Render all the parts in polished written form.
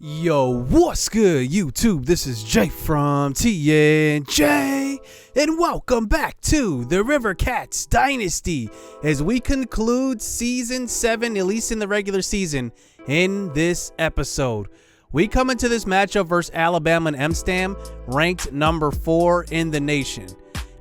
Yo, what's good, YouTube? This is Jay from TNJ, and welcome back to the Rivercats Dynasty as we conclude Season 7, at least in the regular season, in this episode. We come into this matchup versus Alabama and M-Stam, ranked number 4 in the nation.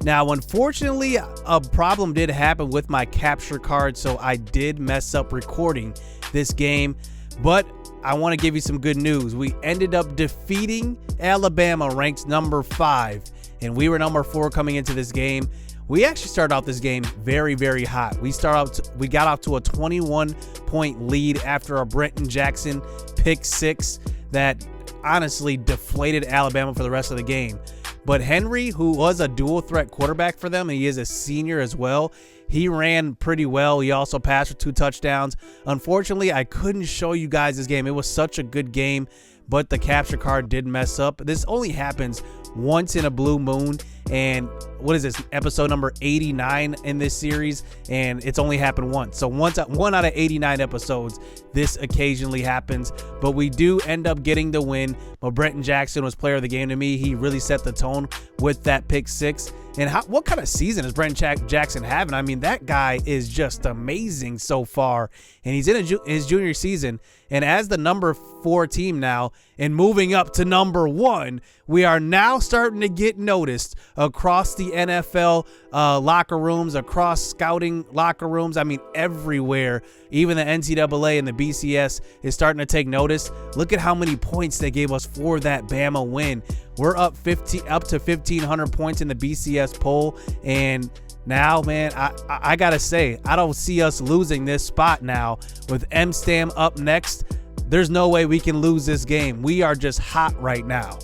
Now, unfortunately, a problem did happen with my capture card, so I did mess up recording this game, but I want to give you some good news. We ended up defeating Alabama, ranked number 5, and we were number 4 coming into this game. We actually started out this game very, very hot. We got off to a 21-point lead after a Brenton Jackson pick 6 that honestly deflated Alabama for the rest of the game. But Henry, who was a dual threat quarterback for them, and he is a senior as well, he ran pretty well. He also passed for 2 touchdowns. Unfortunately, I couldn't show you guys this game. It was such a good game, but the capture card did mess up. This only happens once in a blue moon, and what is this, episode number 89 in this series, and it's only happened once. So one out of 89 episodes, this occasionally happens, but we do end up getting the win. But Brenton Jackson was player of the game to me. He really set the tone with that pick 6. And what kind of season is Brenton Jackson having? I mean, that guy is just amazing so far, and he's in his junior season. And as the number 4 team now and moving up to number 1, we are now starting to get noticed across the NFL locker rooms, across scouting locker rooms. I mean, everywhere. Even the NCAA and the BCS is starting to take notice. Look at how many points they gave us for that Bama win. We're up to 1,500 points in the BCS poll, and now, man, I gotta say, I don't see us losing this spot now. With M-Stam up next, there's no way we can lose this game. We are just hot right now.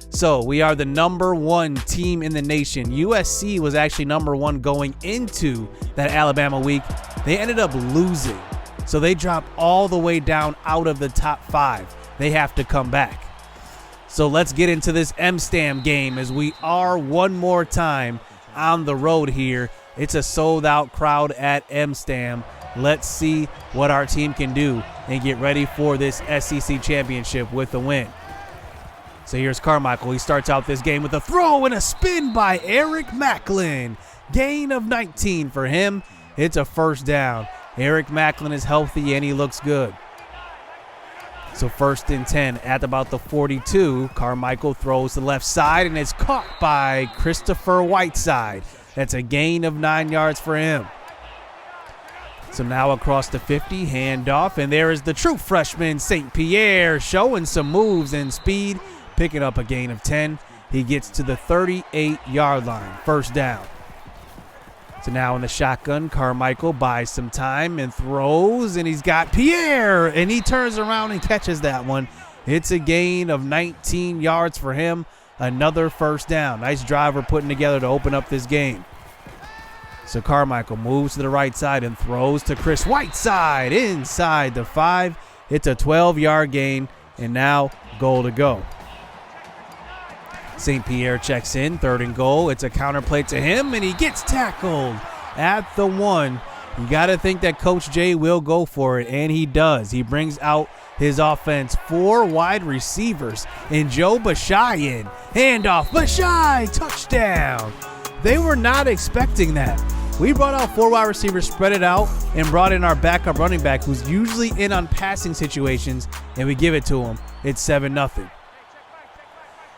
So we are the number 1 team in the nation. USC was actually number 1 going into that Alabama week. They ended up losing, so they dropped all the way down out of the top 5. They have to come back. So let's get into this M-Stam game as we are one more time on the road here. It's a sold-out crowd at M-Stam. Let's see what our team can do and get ready for this SEC championship with a win. So here's Carmichael. He starts out this game with a throw and a spin by Eric Macklin. Gain of 19 for him. It's a first down. Eric Macklin is healthy and he looks good. So 1st and 10 at about the 42. Carmichael throws to the left side and it's caught by Christopher Whiteside. That's a gain of 9 yards for him. So now across the 50, handoff, and there is the true freshman St. Pierre showing some moves and speed, picking up a gain of 10. He gets to the 38-yard line, first down. So now in the shotgun, Carmichael buys some time and throws, and he's got Pierre, and he turns around and catches that one. It's a gain of 19 yards for him, another first down. Nice drive we're putting together to open up this game. So Carmichael moves to the right side and throws to Chris Whiteside inside the 5. It's a 12-yard gain, and now goal to go. St. Pierre checks in, 3rd and goal. It's a counter play to him, and he gets tackled at the 1. You got to think that Coach J will go for it, and he does. He brings out his offense, 4 wide receivers, and Joe Bashai in. Handoff, Bashai, touchdown. They were not expecting that. We brought out 4 wide receivers, spread it out, and brought in our backup running back who's usually in on passing situations, and we give it to him. It's 7-0.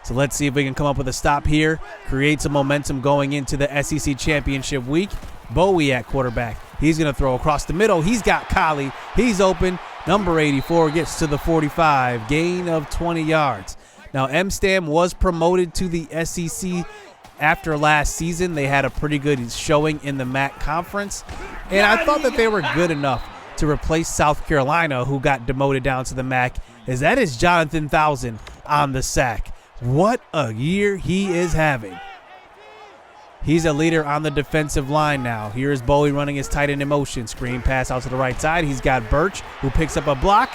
So let's see if we can come up with a stop here, create some momentum going into the SEC championship week. Bowie at quarterback. He's going to throw across the middle. He's got Collie. He's open. Number 84 gets to the 45. Gain of 20 yards. Now, M-Stam was promoted to the SEC after last season. They had a pretty good showing in the MAC conference, and I thought that they were good enough to replace South Carolina, who got demoted down to the MAC, as that is Jonathan Thousand on the sack. What a year he is having. He's a leader on the defensive line now. Here's Bowie running his tight end in motion. Screen pass out to the right side. He's got Birch, who picks up a block,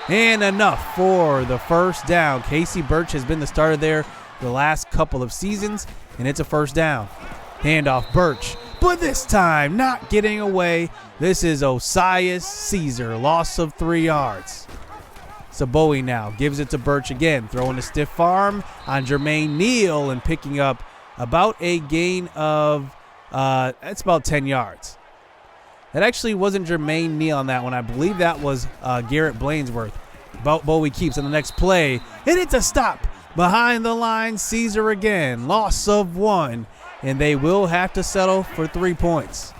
and enough for the first down. Casey Birch has been the starter there the last couple of seasons, and it's a first down. Handoff, Birch, but this time not getting away. This is Osias Caesar, loss of 3 yards. So Bowie now gives it to Birch again, throwing a stiff arm on Jermaine Neal and picking up about a gain of, that's about 10 yards. That actually wasn't Jermaine Neal on that one. I believe that was Garrett Blainsworth. Bowie keeps on the next play, and it's a stop. Behind the line, Caesar again, loss of 1, and they will have to settle for 3 points.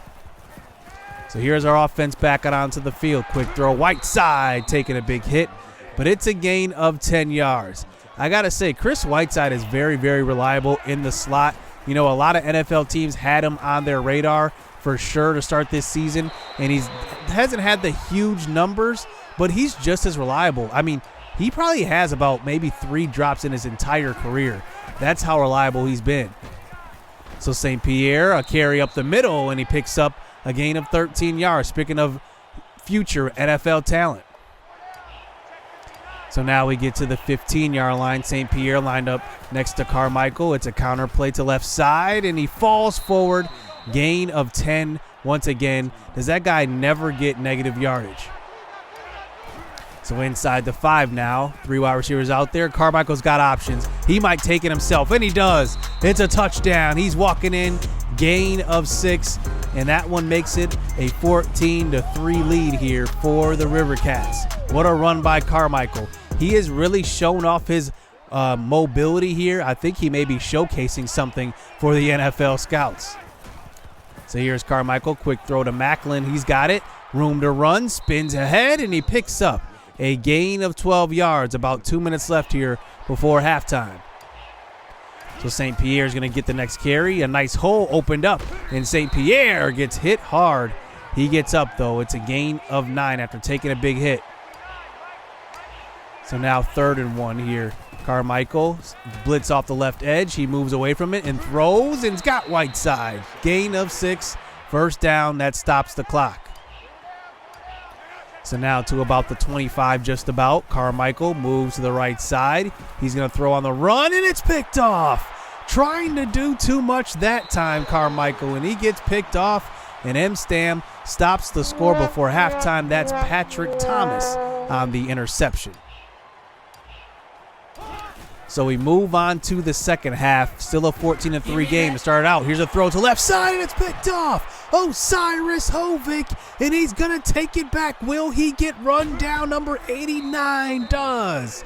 So here's our offense back out onto the field. Quick throw, Whiteside taking a big hit, but it's a gain of 10 yards. I got to say, Chris Whiteside is very, very reliable in the slot. You know, a lot of NFL teams had him on their radar for sure to start this season, and he hasn't had the huge numbers, but he's just as reliable. I mean, he probably has about maybe 3 drops in his entire career. That's how reliable he's been. So St. Pierre, a carry up the middle, and he picks up a gain of 13 yards. Speaking of future NFL talent. So now we get to the 15-yard line. St. Pierre lined up next to Carmichael. It's a counter play to left side, and he falls forward. Gain of 10 once again. Does that guy never get negative yardage? So inside the 5 now. 3 wide receivers out there. Carmichael's got options. He might take it himself, and he does. It's a touchdown. He's walking in. Gain of 6, and that one makes it a 14-3 lead here for the Rivercats. What a run by Carmichael. He has really shown off his mobility here. I think he may be showcasing something for the NFL scouts. So here's Carmichael. Quick throw to Macklin. He's got it. Room to run. Spins ahead, and he picks up a gain of 12 yards. About 2 minutes left here before halftime. So St. Pierre is going to get the next carry. A nice hole opened up, and St. Pierre gets hit hard. He gets up, though. It's a gain of 9 after taking a big hit. So now 3rd and 1 here. Carmichael blitz off the left edge. He moves away from it and throws, and it's got Whiteside. Gain of 6. First down. That stops the clock. So now to about the 25 just about. Carmichael moves to the right side. He's going to throw on the run, and it's picked off. Trying to do too much that time, Carmichael, and he gets picked off, and M-Stam stops the score before halftime. That's Patrick Thomas on the interception. So we move on to the second half. Still a 14-3 game to start out. Here's a throw to left side, and it's picked off. Osiris Hovick, and he's going to take it back. Will he get run down? Number 89 does.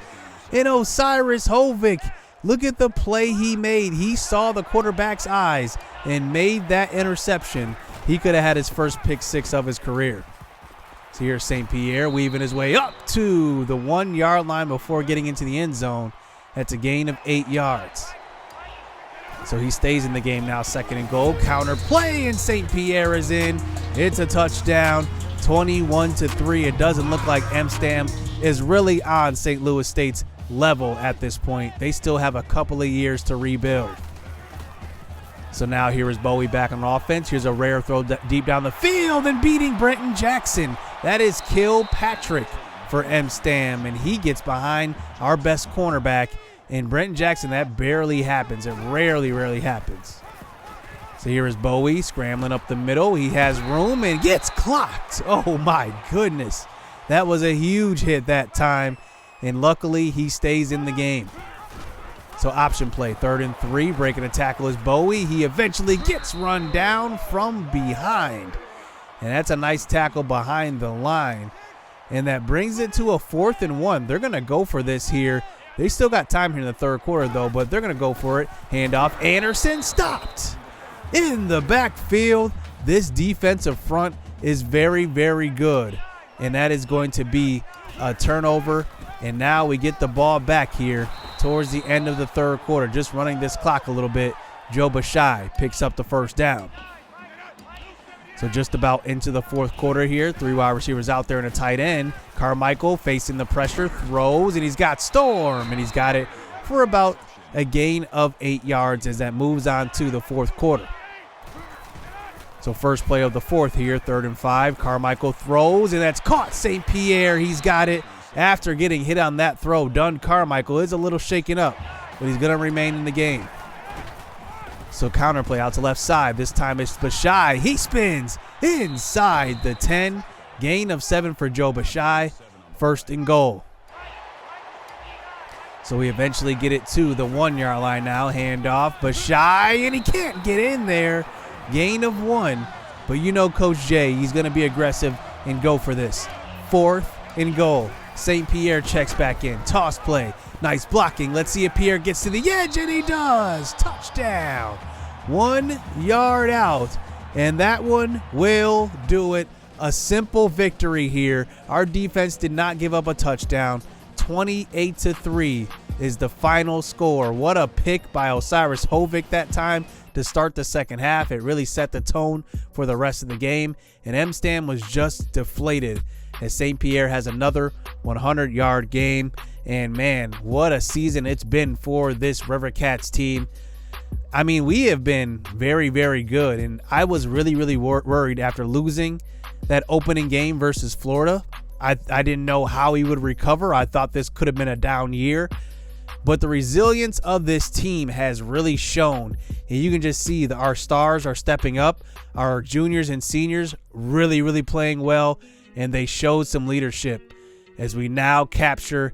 And Osiris Hovick, look at the play he made. He saw the quarterback's eyes and made that interception. He could have had his first pick 6 of his career. So here's St. Pierre weaving his way up to the 1-yard line before getting into the end zone. That's a gain of 8 yards. So he stays in the game now, 2nd and goal. Counter play, and St. Pierre is in. It's a touchdown, 21-3. It doesn't look like M-Stam is really on St. Louis State's level at this point. They still have a couple of years to rebuild. So now here is Bowie back on offense. Here's a rare throw deep down the field and beating Brenton Jackson. That is Kilpatrick for M-Stam, and he gets behind our best cornerback. And Brenton Jackson, that barely happens. It rarely happens. So here is Bowie scrambling up the middle. He has room and gets clocked. Oh, my goodness. That was a huge hit that time, and luckily he stays in the game. So option play, 3rd and 3. Breaking a tackle is Bowie. He eventually gets run down from behind. And that's a nice tackle behind the line. And that brings it to a 4th and 1. They're going to go for this here. They still got time here in the 3rd quarter, though, but they're going to go for it. Handoff. Anderson stopped in the backfield. This defensive front is very, very good. And that is going to be a turnover. And now we get the ball back here towards the end of the 3rd quarter. Just running this clock a little bit. Joe Bashai picks up the first down. So just about into the 4th quarter here. 3 wide receivers out there and a tight end. Carmichael facing the pressure, throws, and he's got Storm, and he's got it for about a gain of 8 yards as that moves on to the 4th quarter. So first play of the 4th here, 3rd and 5. Carmichael throws, and that's caught. St. Pierre, he's got it after getting hit on that throw. Dunn Carmichael is a little shaken up, but he's going to remain in the game. So counter play out to left side. This time it's Bashai. He spins inside the 10. Gain of 7 for Joe Bashai. 1st and goal. So we eventually get it to the 1 yard line now. Handoff, but shy, and he can't get in there. Gain of 1. But you know Coach J, he's going to be aggressive and go for this. 4th and goal. St. Pierre checks back in. Toss play. Nice blocking. Let's see if Pierre gets to the edge, and he does. Touchdown. 1 yard out. And that one will do it. A simple victory here. Our defense did not give up a touchdown. 28-3 is the final score. What a pick by Osiris Hovick that time to start the second half. It really set the tone for the rest of the game. And M-Stan was just deflated as St. Pierre has another 100-yard game. And man, what a season it's been for this Rivercats team. I mean, we have been very, very good. And I was really, really worried after losing that opening game versus Florida. I didn't know how he would recover. I thought this could have been a down year. But the resilience of this team has really shown. And you can just see that our stars are stepping up. Our juniors and seniors really, really playing well. And they showed some leadership as we now capture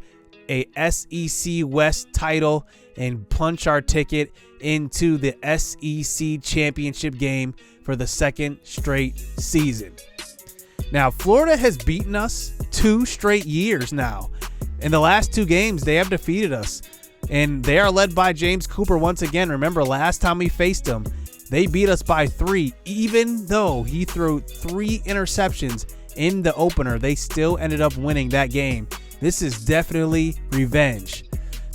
a SEC West title and punch our ticket into the SEC championship game for the second straight season. Now, Florida has beaten us 2 straight years now. In the last 2 games, they have defeated us. And they are led by James Cooper once again. Remember, last time we faced them, they beat us by 3. Even though he threw 3 interceptions in the opener, they still ended up winning that game. This is definitely revenge.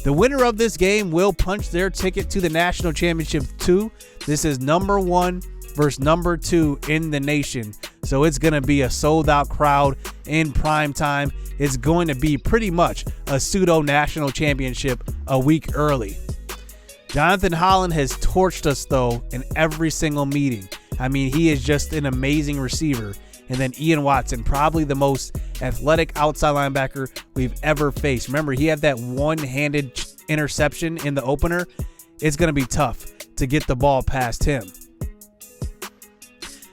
The winner of this game will punch their ticket to the national championship 2. This is number 1 versus number 2 in the nation. So it's going to be a sold-out crowd in prime time. It's going to be pretty much a pseudo-national championship a week early. Jonathan Holland has torched us, though, in every single meeting. I mean, he is just an amazing receiver. And then Ian Watson, probably the most athletic outside linebacker we've ever faced. Remember, he had that one-handed interception in the opener. It's going to be tough to get the ball past him.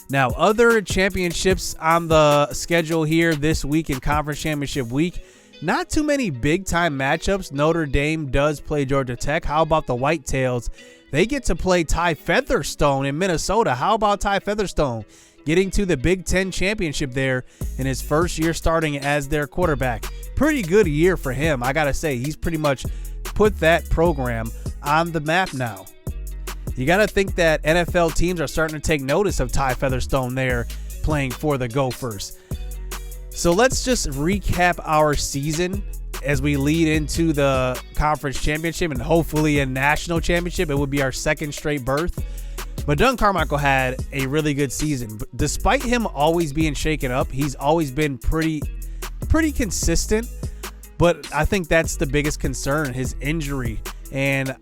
Now, other championships on the schedule here this week in Conference Championship Week. Not too many big-time matchups. Notre Dame does play Georgia Tech. How about the Whitetails? They get to play Ty Featherstone in Minnesota. How about Ty Featherstone getting to the Big Ten championship there in his first year starting as their quarterback? Pretty good year for him. I got to say, he's pretty much put that program on the map now. You got to think that NFL teams are starting to take notice of Ty Featherstone there playing for the Gophers. So let's just recap our season as we lead into the conference championship and hopefully a national championship. It would be our second straight berth. But Dunn Carmichael had a really good season. Despite him always being shaken up, he's always been pretty consistent. But I think that's the biggest concern, his injury. And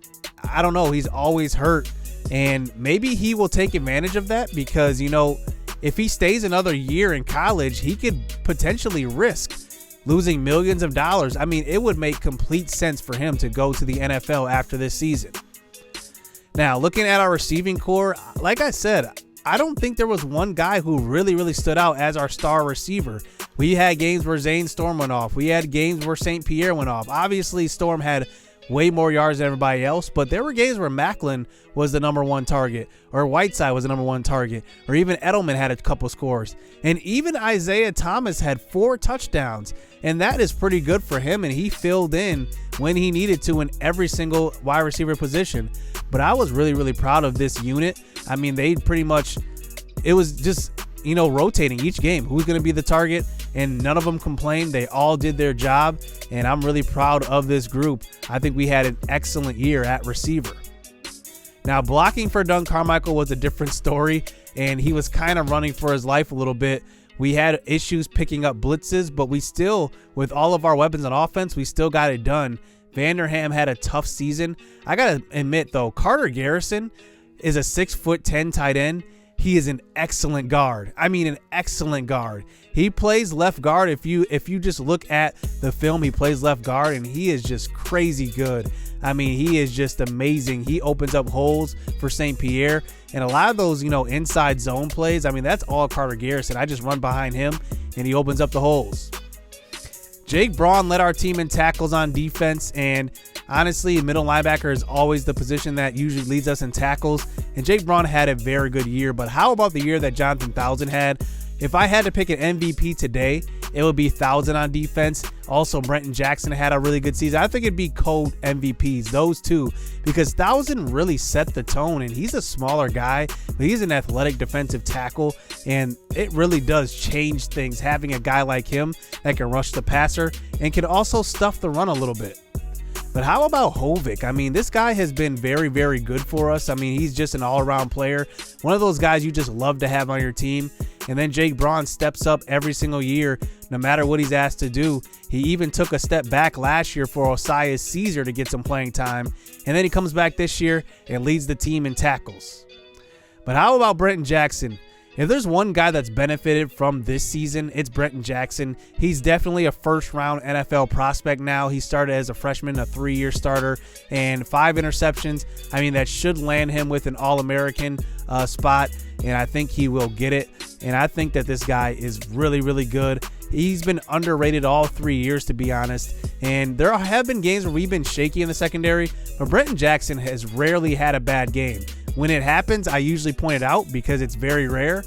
I don't know, he's always hurt. And maybe he will take advantage of that because, you know, if he stays another year in college, he could potentially risk losing millions of dollars. I mean, it would make complete sense for him to go to the NFL after this season. Now, looking at our receiving core, like I said, I don't think there was one guy who really stood out as our star receiver. We had games where Zane Storm went off. We had games where St. Pierre went off. Obviously, Storm had way more yards than everybody else, but there were games where Macklin was the number 1 target, or Whiteside was the number 1 target, or even Edelman had a couple scores. And even Isaiah Thomas had 4 touchdowns, and that is pretty good for him, and he filled in when he needed to in every single wide receiver position. But I was really proud of this unit. I mean, they pretty much, it was just, you know, rotating each game. Who's going to be the target? And none of them complained. They all did their job, and I'm really proud of this group. I think we had an excellent year at receiver. Now, blocking for Dunn Carmichael was a different story, and he was kind of running for his life a little bit. We had issues picking up blitzes, but we still, with all of our weapons on offense, we still got it done. Vanderham had a tough season. I got to admit, though, Carter Garrison is a 6'10" tight end. He is an excellent guard. I mean, an excellent guard. He plays left guard. If you just look at the film, he plays left guard, and he is just crazy good. I mean, he is just amazing. He opens up holes for St. Pierre, and a lot of those, you know, inside zone plays, I mean, that's all Carter Garrison. I just run behind him, and he opens up the holes. Jake Braun led our team in tackles on defense, and honestly, middle linebacker is always the position that usually leads us in tackles, and Jake Braun had a very good year. But how about the year that Jonathan Thousand had? If I had to pick an MVP today, it would be Thousand on defense. Also, Brenton Jackson had a really good season. I think it'd be co-MVPs, those two, because Thousand really set the tone, and he's a smaller guy, but he's an athletic defensive tackle, and it really does change things having a guy like him that can rush the passer and can also stuff the run a little bit. But how about Hovik? I mean, this guy has been very, very good for us. I mean, he's just an all-around player. One of those guys you just love to have on your team. And then Jake Braun steps up every single year, no matter what he's asked to do. He even took a step back last year for Osiris Caesar to get some playing time. And then he comes back this year and leads the team in tackles. But how about Brenton Jackson? If there's one guy that's benefited from this season, it's Brenton Jackson. He's definitely a first-round NFL prospect now. He started as a freshman, a 3-year starter, and 5 interceptions. I mean, that should land him with an All-American spot, and I think he will get it. And I think that this guy is really, really good. He's been underrated all 3 years, to be honest. And there have been games where we've been shaky in the secondary, but Brenton Jackson has rarely had a bad game. When it happens, I usually point it out because it's very rare.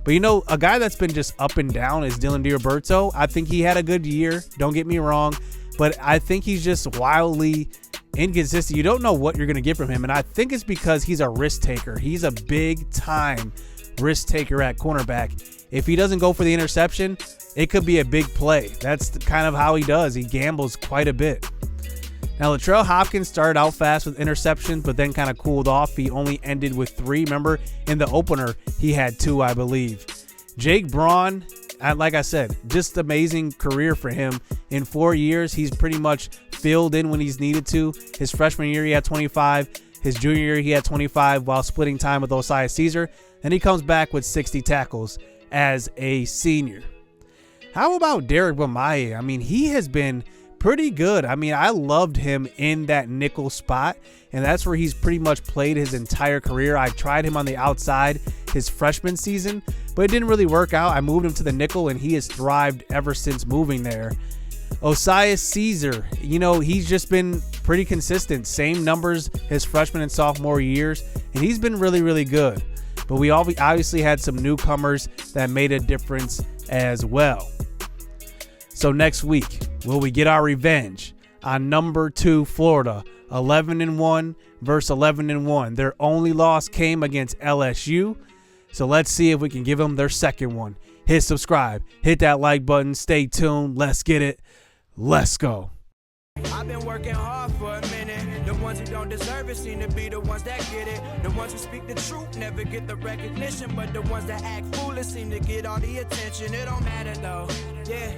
But, you know, a guy that's been just up and down is Dylan DiRoberto. I think he had a good year. Don't get me wrong. But I think he's just wildly inconsistent. You don't know what you're going to get from him. And I think it's because he's a risk taker. He's a big-time risk taker at cornerback. If he doesn't go for the interception, it could be a big play. That's kind of how he does. He gambles quite a bit. Now, Latrell Hopkins started out fast with interceptions, but then kind of cooled off. He only ended with 3. Remember, in the opener, he had 2, I believe. Jake Braun, like I said, just amazing career for him. In 4 years, he's pretty much filled in when he's needed to. His freshman year, he had 25. His junior year, he had 25 while splitting time with Osiris Caesar. Then he comes back with 60 tackles as a senior. How about Derek Bamaye? I mean, he has been pretty good. I mean, I loved him in that nickel spot, and that's where he's pretty much played his entire career. I tried him on the outside his freshman season, but it didn't really work out. I moved him to the nickel, and he has thrived ever since moving there. Osiris Caesar, you know, he's just been pretty consistent. Same numbers his freshman and sophomore years, and he's been really, really good. But we obviously had some newcomers that made a difference as well. So next week, will we get our revenge on number 2 Florida, 11-1 versus 11-1? Their only loss came against LSU. So let's see if we can give them their second one. Hit subscribe, hit that like button, stay tuned. Let's get it. Let's go. I've been working hard for a minute. The ones who don't deserve it seem to be the ones that get it. The ones who speak the truth never get the recognition, but the ones that act foolish seem to get all the attention. It don't matter though, yeah.